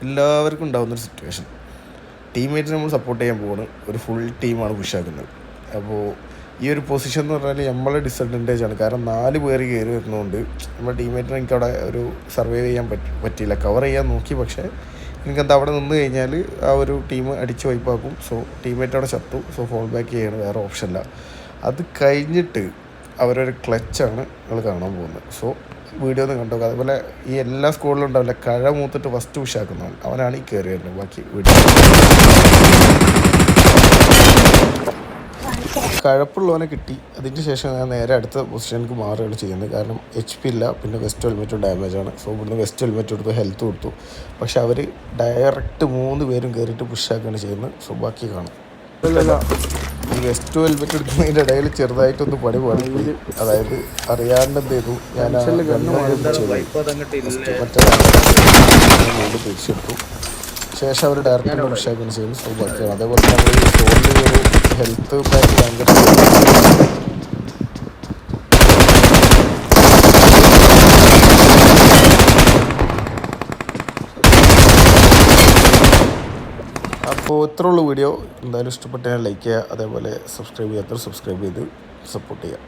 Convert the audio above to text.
എല്ലാവർക്കും ഉണ്ടാകുന്നൊരു സിറ്റുവേഷൻ. ടീംമേറ്റിനെ നമ്മൾ സപ്പോർട്ട് ചെയ്യാൻ പോകുന്നത് ഒരു ഫുൾ ടീമാണ് പുഷാക്കുന്നത്. അപ്പോൾ ഈ ഒരു പൊസിഷൻ എന്ന് പറഞ്ഞാൽ നമ്മളെ ഡിസഡ്വാൻറ്റേജ് ആണ്. കാരണം 4 പേര് കയറി വരുന്നതുകൊണ്ട് നമ്മുടെ ടീംമേറ്റിനെ എനിക്ക് അവിടെ ഒരു സർവൈവ് ചെയ്യാൻ പറ്റിയില്ല. കവർ ചെയ്യാൻ നോക്കി, പക്ഷേ എനിക്കെന്താ അവിടെ നിന്ന് കഴിഞ്ഞാൽ ആ ഒരു ടീം അടിച്ച് വൈപ്പാക്കും. സോ ടീംമേറ്റ് അവിടെ ചത്തു. സോ ഫോൾ ബാക്ക് ചെയ്യണം, വേറെ ഓപ്ഷനില്ല. അത് കഴിഞ്ഞിട്ട് അവരൊരു ക്ലച്ചാണ് നിങ്ങൾ കാണാൻ പോകുന്നത്. സോ വീഡിയോ ഒന്ന് കണ്ടു. അതുപോലെ ഈ എല്ലാ സ്കൂളിലും ഉണ്ടാവില്ല, കഴ മൂത്തിട്ട് ഫസ്റ്റ് പുഷാക്കുന്നവൻ, അവനാണ് ഈ കയറി വരുന്നത്. ബാക്കി വീഡിയോ കഴപ്പുള്ളവനെ കിട്ടി. അതിന് ശേഷം ഞാൻ നേരെ അടുത്ത പൊസിഷനിലേക്ക് മാറുകയാണ് ചെയ്യുന്നത്. കാരണം HP ഇല്ല, പിന്നെ വെസ്റ്റ് ഹെൽമെറ്റും ഡാമേജാണ്. സോ ഇവിടുന്ന് വെസ്റ്റ് ഹെൽമെറ്റ് കൊടുത്തു, ഹെൽത്ത് കൊടുത്തു. പക്ഷെ അവർ ഡയറക്റ്റ് 3 പേരും കയറിയിട്ട് പുഷാക്കുകയാണ് ചെയ്യുന്നത്. സോ ബാക്കി കാണാം. ഈ വെസ്റ്റ് ഹെൽമെറ്റ് എടുക്കുന്നതിൻ്റെ ഇടയിൽ ചെറുതായിട്ടൊന്ന് പാടി അതായത് അറിയാണ്ട് എന്ത് ചെയ്തു, ഞാൻ തിരിച്ചെടുത്തു. ശേഷം അവർ ഡയറക്റ്റ് പുഷാക്കുകയാണ് ചെയ്യുന്നത്. സോ ബാക്കിയാണ്. അതേപോലെ നമ്മൾ ഈ ഫോണിൽ ഒരു ഹെൽത്ത് പാക്ക് ഭയങ്കര അപ്പോൾ ഇത്രയുള്ള വീഡിയോ. എന്തായാലും ഇഷ്ടപ്പെട്ടാൽ ലൈക്ക് ചെയ്യുക, അതേപോലെ സബ്സ്ക്രൈബ് ചെയ്യാത്തവർ സബ്സ്ക്രൈബ് ചെയ്ത് സപ്പോർട്ട് ചെയ്യുക.